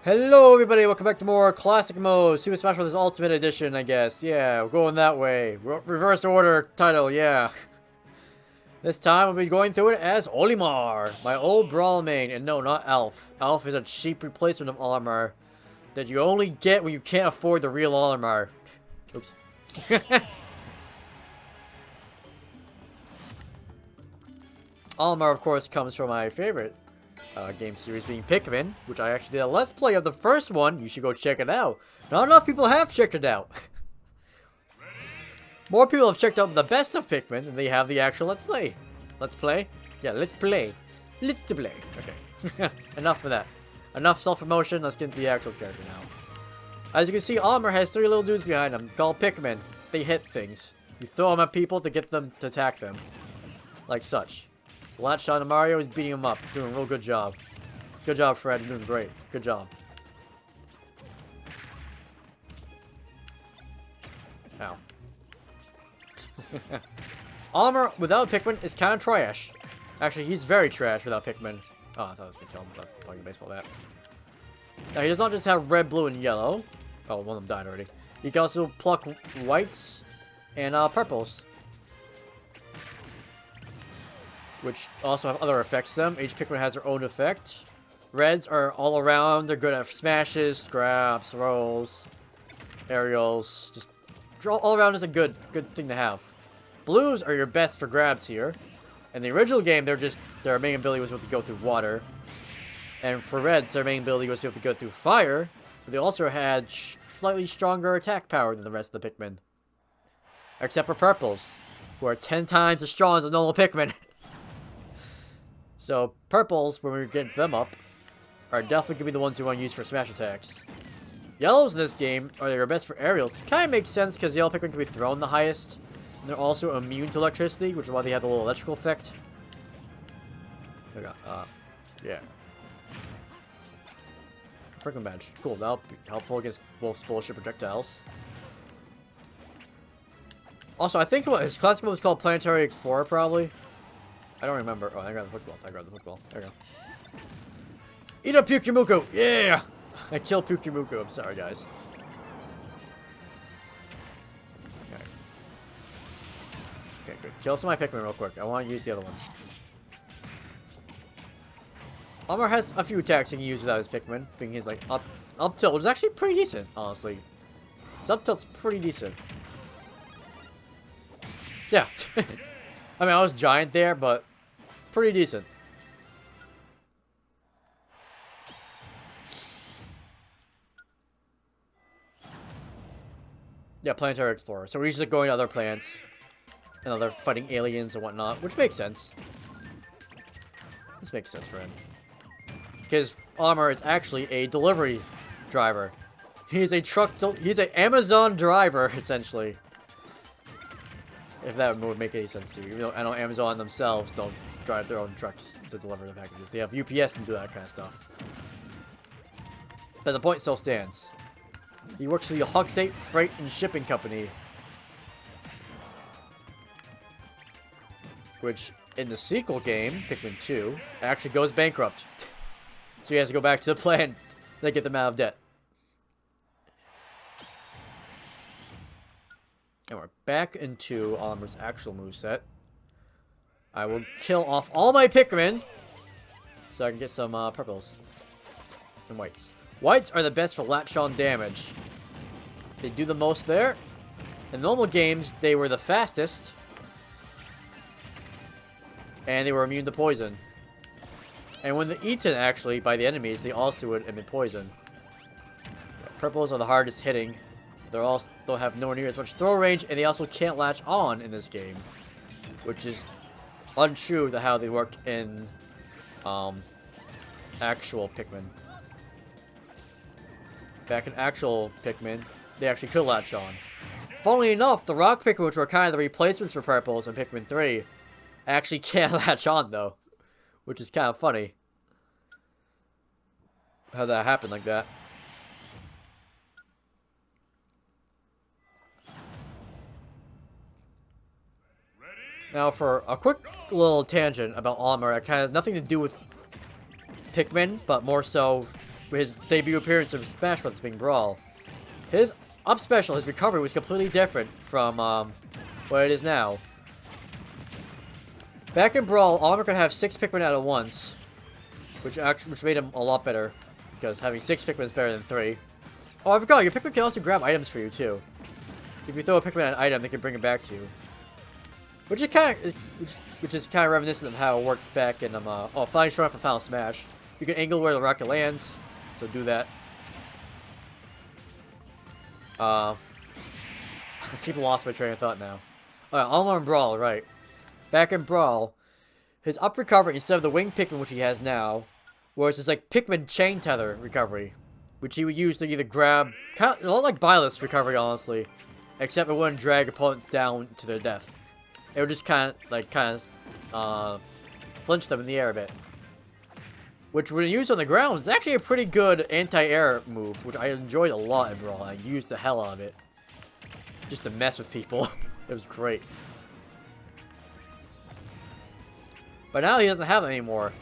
Hello everybody, welcome back to more classic mode, Super Smash Bros. Ultimate Edition, I guess. Yeah, we're going that way. Reverse order title, yeah. This time we'll be going through it as Olimar, my old Brawl main. And no, not Alph. Alph is a cheap replacement of Olimar that you only get when you can't afford the real Olimar. Oops. Olimar, of course, comes from my favorite game series being Pikmin, which I actually did a Let's Play of the first one. You should go check it out. Not enough people have checked it out. More people have checked out the best of Pikmin than they have the actual Let's Play. Let's Play? Yeah, let's play. Let's play. Okay. Enough of that. Enough self-promotion. Let's get into the actual character now. As you can see, Olimar has three little dudes behind him called Pikmin. They hit things. You throw them at people to get them to attack them. Like such. The last shot of Mario is beating him up. Doing a real good job. Good job, Fred. You're doing great. Good job. Ow. Olimar without Pikmin is kind of trash. Actually, he's very trash without Pikmin. Oh, I thought I was going to kill him, but talking baseball bat. Now, he does not just have red, blue, and yellow. Oh, one of them died already. He can also pluck whites and purples, which also have other effects to them. Each Pikmin has their own effect. Reds are all around. They're good at smashes, grabs, rolls, aerials. Just all around is a good thing to have. Blues are your best for grabs here. In the original game, their main ability was able to go through water. And for reds, their main ability was able to go through fire. But they also had slightly stronger attack power than the rest of the Pikmin. Except for purples, who are 10 times as strong as a normal Pikmin. So, purples, when we get them up, are definitely going to be the ones you want to use for smash attacks. Yellows in this game are your best for aerials. Kind of makes sense because yellow Pikmin can be thrown the highest. And they're also immune to electricity, which is why they have the little electrical effect. Yeah. Franklin badge. Cool, that'll be helpful against Wolf's bullshit projectiles. Also, I think what his classic mode was called Planetary Explorer, probably. I don't remember. Oh, I grabbed the Pokeball. There we go. Eat up Pukumuku! Yeah! I killed Pukumuku. I'm sorry, guys. Okay, good. Kill some of my Pikmin real quick. I want to use the other ones. Olimar has a few attacks he can use without his Pikmin, being his, like, up tilt, which is actually pretty decent, honestly. His up tilt's pretty decent. Yeah. I mean, I was giant there, but pretty decent. Yeah, Planetary Explorer. So we're usually going to other planets and other fighting aliens and whatnot, which makes sense. This makes sense for him. Because Olimar is actually a delivery driver. He's he's an Amazon driver, essentially. If that would make any sense to you. Even though I know Amazon themselves don't drive their own trucks to deliver the packages. They have UPS and do that kind of stuff. But the point still stands. He works for the Hog State Freight and Shipping Company. Which, in the sequel game, Pikmin 2, actually goes bankrupt. So he has to go back to the plan to get them out of debt. And we're back into Olimar's actual moveset. I will kill off all my Pikmin so I can get some purples and whites. Whites are the best for latch-on damage. They do the most there. In normal games, they were the fastest. And they were immune to poison. And when they're eaten, actually, by the enemies, they also would emit poison. Yeah, purples are the hardest hitting. They'll have nowhere near as much throw range, and they also can't latch on in this game, which is untrue to how they worked in actual Pikmin. Back in actual Pikmin, they actually could latch on. Funnily enough, the rock Pikmin, which were kind of the replacements for purples in Pikmin 3, actually can't latch on though, which is kind of funny how that happened like that. Now, for a quick little tangent about Olimar, it kind of has nothing to do with Pikmin, but more so his debut appearance of Smash Bros. Being Brawl, his up special, his recovery was completely different from what it is now. Back in Brawl, Olimar could have 6 Pikmin at once, which made him a lot better, because having 6 Pikmin is better than 3. Oh, I forgot, your Pikmin can also grab items for you too. If you throw a Pikmin at an item, they can bring it back to you. Which is kind of reminiscent of how it worked back in Flying Strong for Final Smash. You can angle where the rocket lands, so do that. I keep lost my train of thought now. Alright, Olimar and Brawl, right. Back in Brawl, his up recovery, instead of the wing Pikmin, which he has now, was his like Pikmin chain tether recovery, which he would use to either grab, kind of, a lot like Byleth's recovery, honestly, except it wouldn't drag opponents down to their death. It would just kind of flinch them in the air a bit. Which, when used on the ground, is actually a pretty good anti-air move, which I enjoyed a lot in Brawl. I used the hell out of it, just to mess with people. It was great. But now he doesn't have it anymore,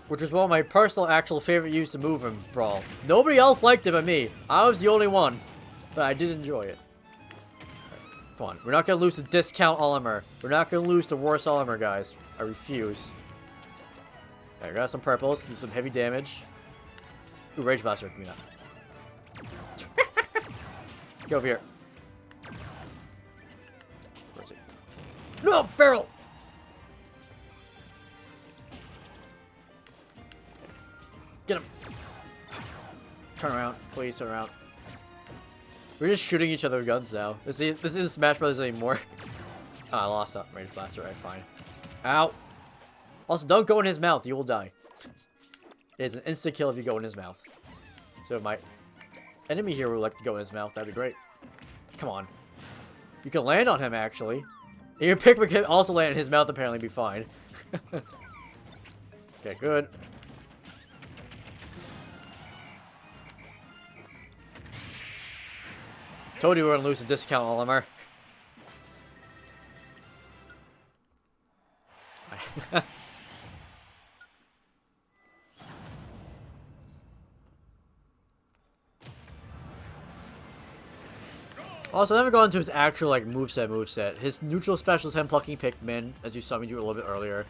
which is one of my personal actual favorite use to move in Brawl. Nobody else liked it but me. I was the only one, but I did enjoy it. Right, come on, we're not gonna lose to discount Olimar. We're not gonna lose to worse Olimar, guys. I refuse. Alright, got some purples, do some heavy damage. Ooh, Rage Blaster, give me that. Get over here. Where is it? No, barrel! Get him! Turn around, please turn around. We're just shooting each other with guns now. This isn't Smash Brothers anymore. Oh, I lost that Rage Blaster, right, fine. Ow! Also, don't go in his mouth, you will die. It is an instant kill if you go in his mouth. So if my enemy here would like to go in his mouth, that'd be great. Come on. You can land on him, actually. And your Pikmin can also land in his mouth, apparently, be fine. Okay, good. Told you we were gonna lose a discount, Olimar. Also, I never got into his actual like moveset. His neutral special is him plucking Pikmin, as you saw me do a little bit earlier.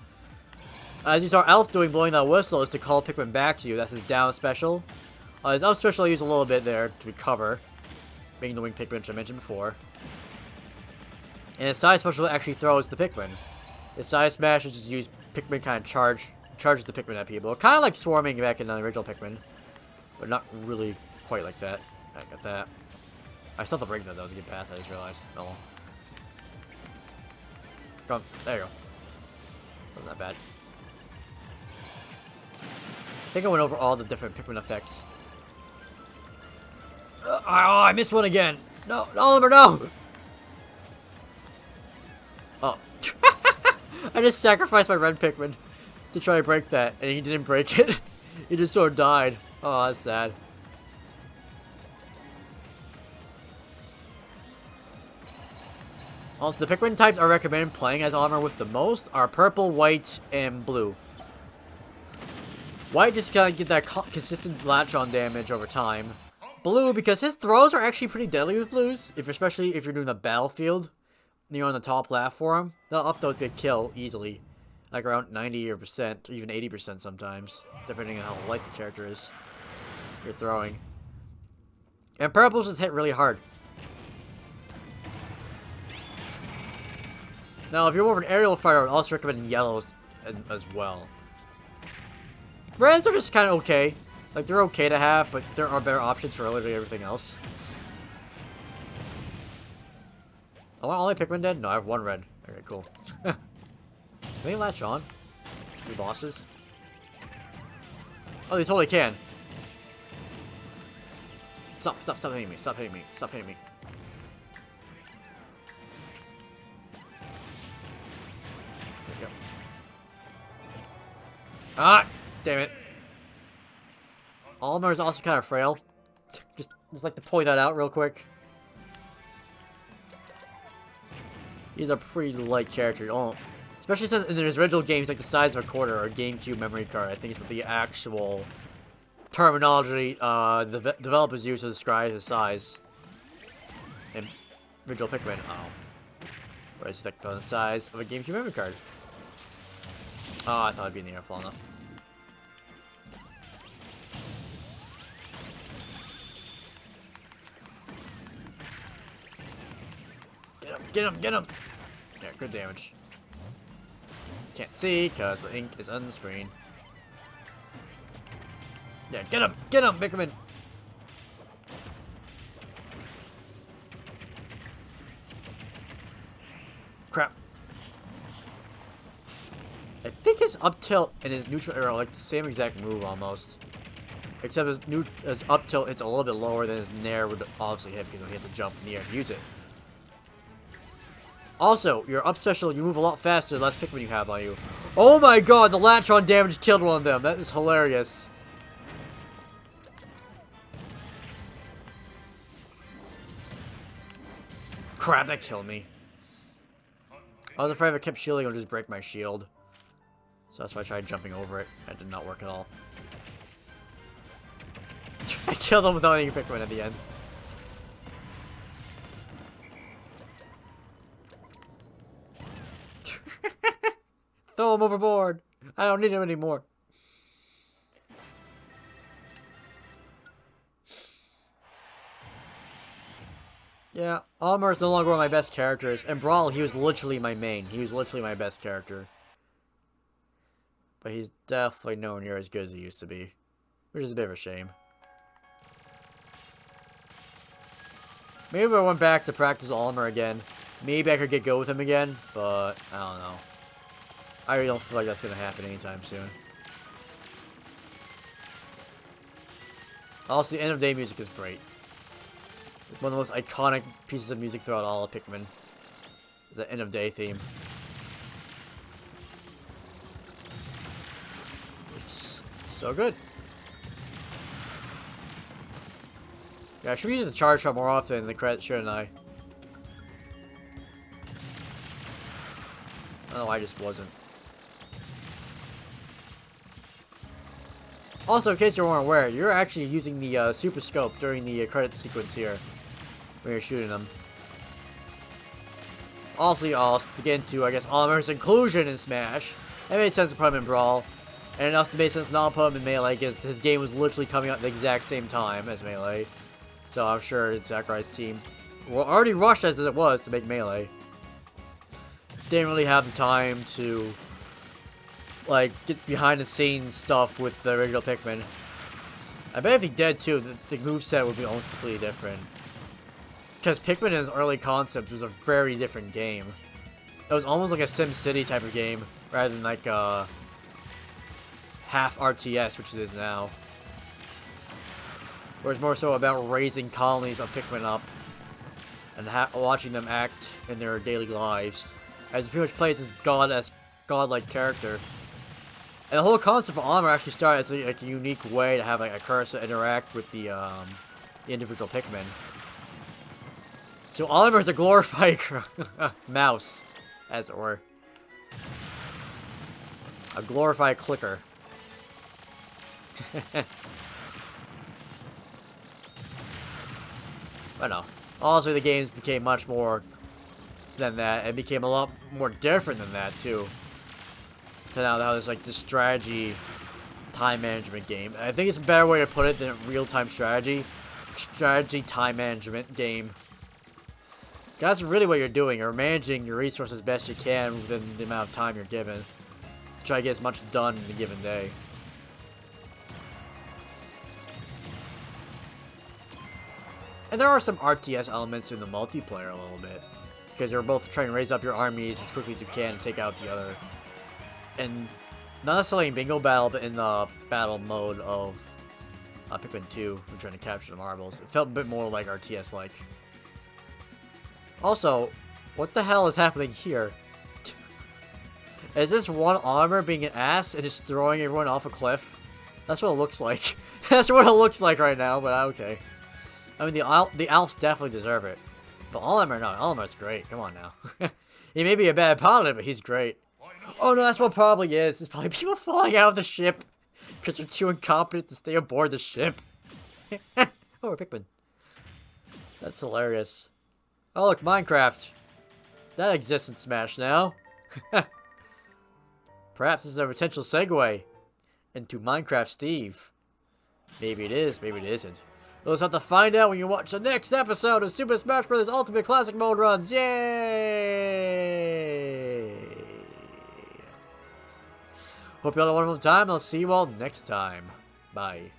As you saw Alph doing, blowing that whistle, is to call Pikmin back to you. That's his down special. His up special I use a little bit there to recover, being the wing Pikmin, which I mentioned before. And his side special actually throws the Pikmin. His side smash is just use Pikmin kind of charges the Pikmin at people. Kind of like swarming back in the original Pikmin, but not really quite like that. I got that. I still have to break that though to get past. I just realized. Oh well. Come, there you go. Wasn't that bad. I think I went over all the different Pikmin effects. Oh, I missed one again. No, Olimar, no! Oh. I just sacrificed my red Pikmin to try to break that, and he didn't break it. He just sort of died. Oh, that's sad. Also, the Pikmin types I recommend playing as Olimar with the most are purple, white, and blue. White just kind of get that consistent latch-on damage over time. Blue, because his throws are actually pretty deadly with blues, especially if you're doing the battlefield. And you're on the top platform. They'll up those get kill easily. Like around 90% or even 80% sometimes. Depending on how light the character is you're throwing. And purples just hit really hard. Now, if you're more of an aerial fighter, I would also recommend yellows as well. Reds are just kind of okay. Like, they're okay to have, but there are better options for literally everything else. I want all my Pikmin dead? No, I have one red. Okay, cool. Can they latch on? Two bosses? Oh, they totally can. Stop hitting me. Stop hitting me. Stop hitting me. There we go. Ah! Damn it. Olimar is also kind of frail. Just like to point that out real quick. He's a pretty light character. Oh, especially since in his original games, like the size of a quarter or a GameCube memory card, I think is what the actual terminology the developers use to describe his size. In original Pikmin. Oh. Where is the size of a GameCube memory card? Oh, I thought I'd be in the air for long enough. Get him, get him, get him! Yeah, good damage. Can't see because the ink is on the screen. Yeah, get him, Pikmin! Crap. I think his up tilt and his neutral arrow are like the same exact move almost. Except his up tilt hits a little bit lower than his nair would obviously hit because he had to jump in the air to use it. Also, your up special, you move a lot faster the less Pikmin you have on you. Oh my god, the Latron damage killed one of them. That is hilarious. Crap, that killed me. I was afraid if I kept shielding, it would just break my shield. So that's why I tried jumping over it. That did not work at all. I killed him without any Pikmin at the end. Throw him overboard. I don't need him anymore. Yeah, Olimar is no longer one of my best characters. And Brawl, he was literally my main. He was literally my best character. But he's definitely nowhere near as good as he used to be. Which is a bit of a shame. Maybe if I went back to practice Olimar again, maybe I could get good with him again, but I don't know. I really don't feel like that's going to happen anytime soon. Also, the end of day music is great. One of the most iconic pieces of music throughout all of Pikmin is the end of day theme. It's so good. Yeah, I should be using the charge shot more often in the credits, shouldn't I? I don't know why I just wasn't. Also, in case you weren't aware, you're actually using the Super Scope during the credits sequence here. When you're shooting them. Also, to get into, I guess, Olimar's inclusion in Smash. It made sense to put him in Brawl. And it also made sense not to put him in Melee, because his game was literally coming out at the exact same time as Melee. So I'm sure Sakurai's team were already rushed as it was to make Melee. Didn't really have the time to, like, get behind the scenes stuff with the original Pikmin. I bet if he did too, the moveset would be almost completely different. Because Pikmin in its early concept was a very different game. It was almost like a SimCity type of game, rather than like a half RTS, which it is now. Where it's more so about raising colonies of Pikmin up, and watching them act in their daily lives. As it pretty much plays as godlike character. And the whole concept of Olimar actually started as like a unique way to have like a cursor interact with the individual Pikmin. So Olimar is a glorified mouse, as it were. A glorified clicker. But no. Also, the games became much more than that. It became a lot more different than that, too. So now there's like this strategy time management game. I think it's a better way to put it than real-time strategy. Strategy time management game. That's really what you're doing. You're managing your resources best you can within the amount of time you're given. Try to get as much done in a given day. And there are some RTS elements in the multiplayer a little bit. Because you're both trying to raise up your armies as quickly as you can to take out the other. And not necessarily in Bingo Battle, but in the battle mode of Pikmin 2, we're trying to capture the marbles. It felt a bit more like RTS-like. Also, what the hell is happening here? Is this one Olimar being an ass and just throwing everyone off a cliff? That's what it looks like. That's what it looks like right now, but okay. I mean, the Alphs definitely deserve it. But Olimar, no. Olimar's great. Come on now. He may be a bad pilot, but he's great. Oh no, that's what probably is. It's probably people falling out of the ship Because you're too incompetent to stay aboard the ship. Oh, a Pikmin. That's hilarious. Oh, look, Minecraft. That exists in Smash now. Perhaps this is a potential segue into Minecraft Steve. Maybe it is, maybe it isn't. We'll just have to find out when you watch the next episode of Super Smash Bros. Ultimate Classic Mode runs. Yay! Hope you all had a wonderful time. I'll see you all next time. Bye.